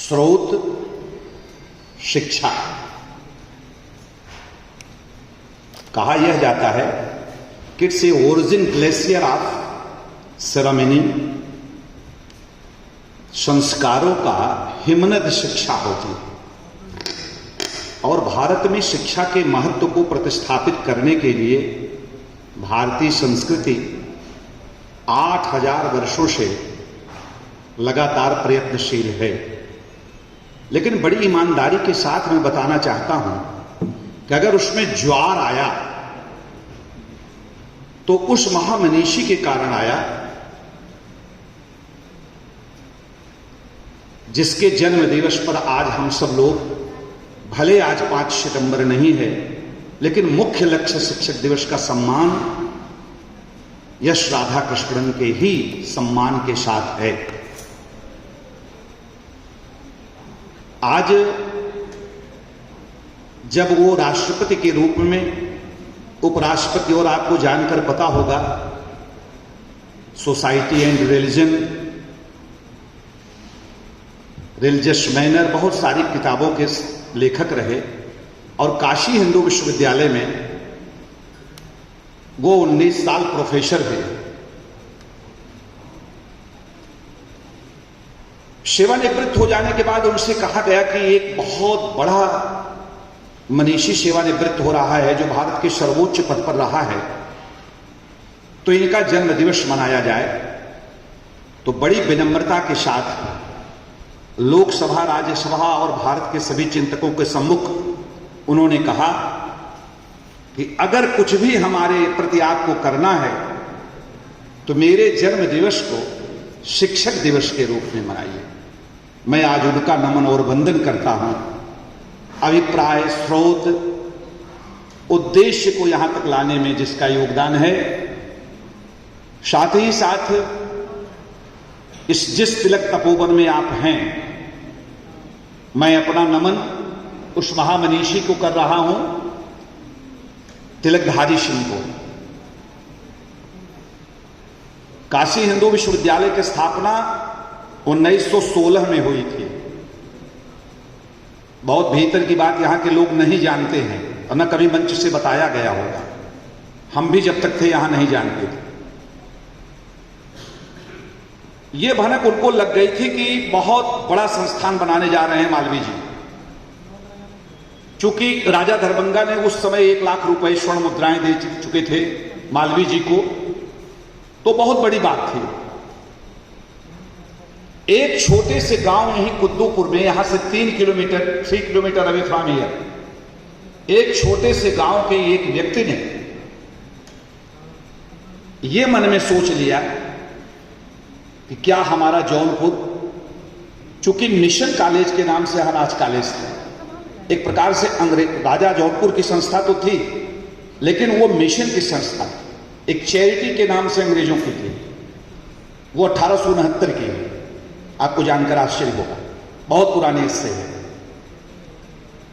स्रोत शिक्षा। कहा यह जाता है कि it's a origin glacier of ceremony, संस्कारों का हिमनद शिक्षा होती है। और भारत में शिक्षा के महत्व को प्रतिस्थापित करने के लिए भारतीय संस्कृति 8000 वर्षों से लगातार प्रयत्नशील है। लेकिन बड़ी ईमानदारी के साथ मैं बताना चाहता हूं कि अगर उसमें ज्वार आया तो उस महामनीषी के कारण आया जिसके जन्म दिवस पर आज हम सब लोग, भले आज 5 सितंबर नहीं है, लेकिन मुख्य लक्ष्य शिक्षक दिवस का सम्मान यश राधा कृष्णन के ही सम्मान के साथ है। आज जब वो राष्ट्रपति के रूप में, उपराष्ट्रपति, और आपको जानकर पता होगा सोसाइटी एंड रिलीजियस मैनर, बहुत सारी किताबों के लेखक रहे और काशी हिंदू विश्वविद्यालय में वो 19 साल प्रोफेसर थे। सेवानिवृत्त हो जाने के बाद उनसे कहा गया कि एक बहुत बड़ा मनीषी सेवानिवृत्त हो रहा है जो भारत के सर्वोच्च पद पर रहा है, तो इनका जन्म दिवस मनाया जाए। तो बड़ी विनम्रता के साथ लोकसभा, राज्यसभा और भारत के सभी चिंतकों के सम्मुख उन्होंने कहा कि अगर कुछ भी हमारे प्रति आपको करना है तो मेरे जन्म दिवस को शिक्षक दिवस के रूप में मनाइए। मैं आज उनका नमन और वंदन करता हूं। अभिप्राय, स्रोत, उद्देश्य को यहां तक लाने में जिसका योगदान है, साथ ही साथ जिस तिलक तपोवन में आप हैं, मैं अपना नमन उस महामनीषी को कर रहा हूं, तिलकधारी सिंह को। काशी हिंदू विश्वविद्यालय की स्थापना 1916 में हुई थी। बहुत भीतर की बात यहां के लोग नहीं जानते हैं और न कभी मंच से बताया गया होगा। हम भी जब तक थे यहां नहीं जानते थे। ये भनक उनको लग गई थी कि बहुत बड़ा संस्थान बनाने जा रहे हैं मालवीय जी। चूंकि राजा दरभंगा ने उस समय 1 लाख रुपए स्वर्ण मुद्राएं दे चुके थे मालवीय जी को, तो बहुत बड़ी बात थी। एक छोटे से गांव यहीं कुद्दूपुर में, यहां से 3 किलोमीटर अवे फ्रॉम हियर, एक छोटे से गांव के एक व्यक्ति ने यह मन में सोच लिया कि क्या हमारा जौनपुर, चूंकि मिशन कॉलेज के नाम से अनाज कॉलेज था, एक प्रकार से अंग्रेज राजा जौनपुर की संस्था तो थी, लेकिन वो मिशन की संस्था, एक चैरिटी के नाम से अंग्रेजों की थी। वो 1869 की है। आपको जानकर आश्चर्य होगा, बहुत पुराने इससे है।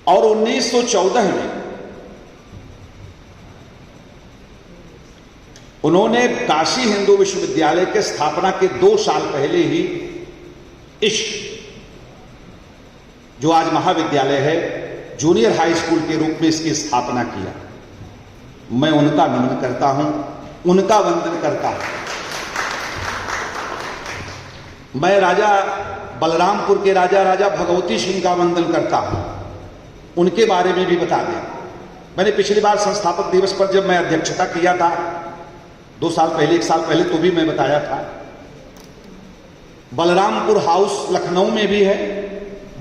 और 1914 में उन्होंने काशी हिंदू विश्वविद्यालय के स्थापना के 2 साल पहले ही इस जो आज महाविद्यालय है, जूनियर हाई स्कूल के रूप में इसकी स्थापना किया। मैं उनका नमन करता हूं, उनका वंदन करता हूं। मैं राजा बलरामपुर के राजा भगवती सिंह का वंदन करता हूं। उनके बारे में भी बता दें, मैंने पिछली बार संस्थापक दिवस पर जब मैं अध्यक्षता किया था 2 साल पहले, 1 साल पहले, तो भी मैं बताया था। बलरामपुर हाउस लखनऊ में भी है,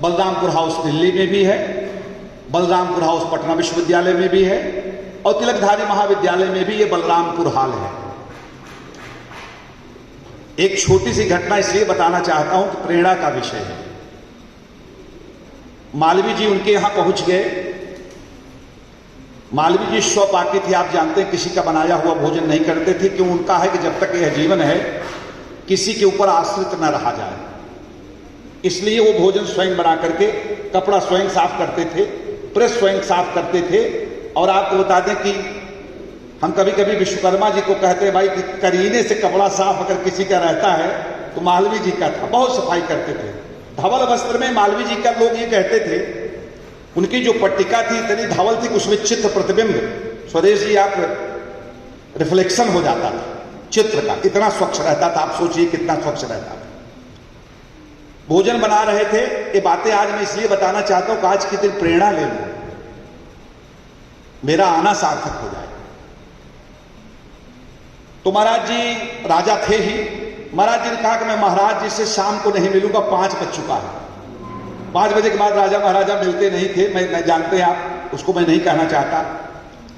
बलरामपुर हाउस दिल्ली में भी है, बलरामपुर हाउस पटना विश्वविद्यालय में भी है, और तिलकधारी महाविद्यालय में भी ये बलरामपुर हाल है। एक छोटी सी घटना इसलिए बताना चाहता हूं कि प्रेरणा का विषय है। मालवीय जी उनके यहां पहुंच गए। मालवीय जी स्वपाकी थे, आप जानते हैं, किसी का बनाया हुआ भोजन नहीं करते थे। क्यों? उनका है कि जब तक यह जीवन है किसी के ऊपर आश्रित न रहा जाए, इसलिए वो भोजन स्वयं बना करके, कपड़ा स्वयं साफ करते थे, प्रेस स्वयं साफ करते थे। और आपको बता दें कि हम कभी कभी विश्वकर्मा जी को कहते हैं भाई कि करीने से कपड़ा साफ अगर किसी का रहता है तो मालवीय जी का था। बहुत सफाई करते थे, धवल वस्त्र में मालवीय जी का लोग ये कहते थे, उनकी जो पट्टिका थी इतनी धवल थी, उसमें चित्र प्रतिबिंब स्वदेश जी आप रिफ्लेक्शन हो जाता था चित्र का, इतना स्वच्छ रहता था। आप सोचिए कितना स्वच्छ रहता था। भोजन बना रहे थे। ये बातें आज मैं इसलिए बताना चाहता हूं कि आज की दिन प्रेरणा ले लो, मेरा आना सार्थक हो जाए। तो महाराज जी राजा थे ही। महाराज जी ने कहा कि मैं महाराज जी से शाम को नहीं मिलूंगा, 5 बज चुका है। 5 बजे के बाद राजा महाराजा मिलते नहीं थे। मैं जानते हैं आप, उसको मैं नहीं कहना चाहता।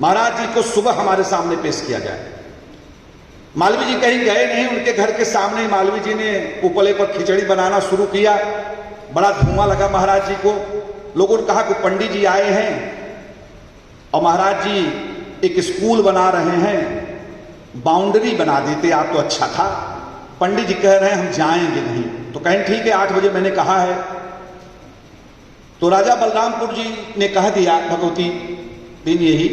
महाराज जी को सुबह हमारे सामने पेश किया जाए। मालवीय जी कहीं गए नहीं, उनके घर के सामने ही मालवीय जी ने उपले पर खिचड़ी बनाना शुरू किया। बड़ा धुआं लगा महाराज जी को। लोगों ने कहा कि पंडित जी आए हैं और महाराज जी एक स्कूल बना रहे हैं, बाउंड्री बना देते आप तो अच्छा था। पंडित जी कह रहे हैं हम जाएंगे नहीं। तो कहें ठीक है, 8 बजे मैंने कहा है। तो राजा बलरामपुर जी ने कह दिया भगवती दिन यही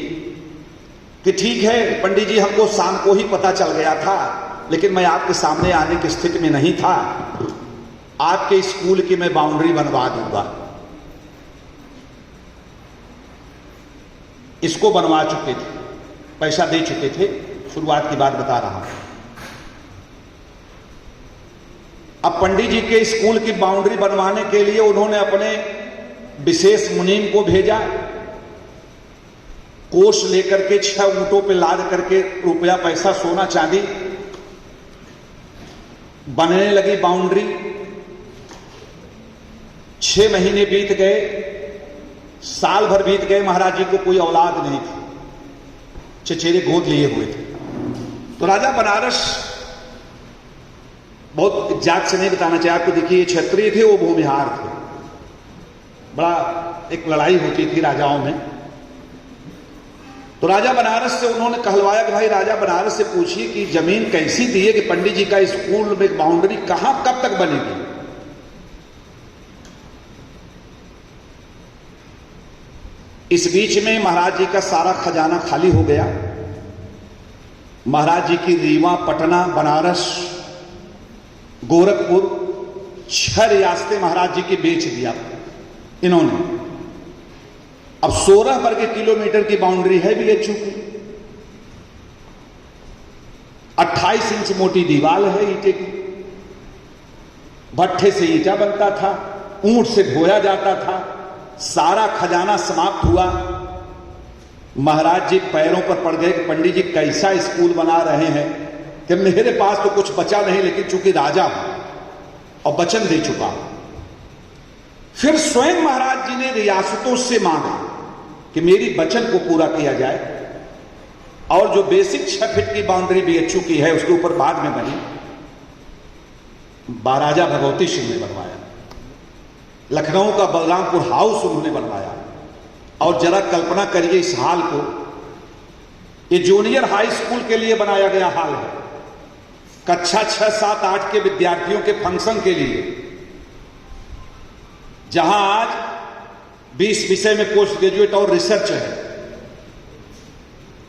कि ठीक है पंडित जी, हमको शाम को ही पता चल गया था, लेकिन मैं आपके सामने आने की स्थिति में नहीं था। आपके स्कूल की मैं बाउंड्री बनवा दूंगा। इसको बनवा चुके थे, पैसा दे चुके थे। शुरुआत की बात बता रहा हूं। अब पंडित जी के स्कूल की बाउंड्री बनवाने के लिए उन्होंने अपने विशेष मुनीम को भेजा। कोष लेकर के 6 ऊंटों पे लाद करके रुपया पैसा सोना चांदी, बनने लगी बाउंड्री। 6 महीने बीत गए, साल भर बीत गए। महाराज जी को कोई औलाद नहीं थी, चचेरे गोद लिए हुए थे। तो राजा बनारस, बहुत जात से नहीं बताना चाहिए आपको, देखिए ये क्षत्रिय थे, वो भूमिहार थे। बड़ा एक लड़ाई होती थी राजाओं में। तो राजा बनारस से उन्होंने कहलवाया कि भाई राजा बनारस से पूछिए कि जमीन कैसी दी है कि पंडित जी का स्कूल में बाउंड्री कहां कब तक बनेगी। इस बीच में महाराज जी का सारा खजाना खाली हो गया। महाराज जी की रीवा, पटना, बनारस, गोरखपुर 6 रियासतें महाराज जी की बेच दिया इन्होंने। अब 16 वर्ग किलोमीटर की बाउंड्री है बीएचयू की। 28 इंच मोटी दीवार है ईंटे की। भट्ठे से ईंटा बनता था, ऊंट से ढोया जाता था। सारा खजाना समाप्त हुआ। महाराज जी पैरों पर पड़ गए कि पंडित जी कैसा स्कूल बना रहे हैं कि मेरे पास तो कुछ बचा नहीं, लेकिन चूंकि राजा हूं और वचन दे चुका हूं। फिर स्वयं महाराज जी ने रियासतों से मांगा कि मेरी वचन को पूरा किया जाए, और जो बेसिक 6 फीट की बाउंड्री बीएचयू की है उसके ऊपर बाद में बनी महाराजा भगवती सिंह ने बनवाया। लखनऊ का बलरामपुर हाउस उन्होंने बनवाया। और जरा कल्पना करिए इस हाल को, ये जूनियर हाई स्कूल के लिए बनाया गया हाल है। कक्षा 6, 7, 8 के विद्यार्थियों के फंक्शन के लिए, जहां आज 20 विषय में पोस्ट ग्रेजुएट और रिसर्च है।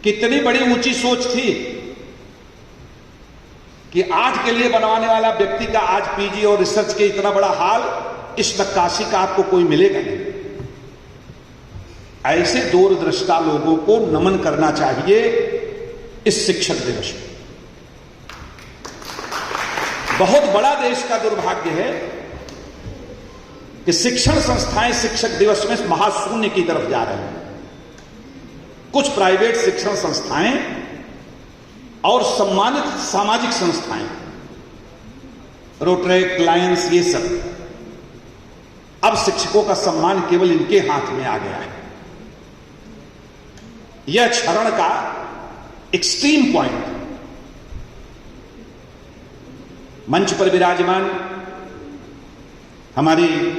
कितनी बड़ी ऊंची सोच थी कि आर्ट के लिए बनवाने वाला व्यक्ति का आज पीजी और रिसर्च के इतना बड़ा हाल, इस नक्काशी का आपको कोई मिलेगा नहीं। ऐसे दूरदृष्टा लोगों को नमन करना चाहिए इस शिक्षक दिवस में। बहुत बड़ा देश का दुर्भाग्य है कि शिक्षण संस्थाएं शिक्षक दिवस में महाशून्य की तरफ जा रहे हैं। कुछ प्राइवेट शिक्षण संस्थाएं और सम्मानित सामाजिक संस्थाएं, रोटरी, लायंस, ये सब, अब शिक्षकों का सम्मान केवल इनके हाथ में आ गया है। यह क्षरण का एक्सट्रीम पॉइंट। मंच पर विराजमान हमारी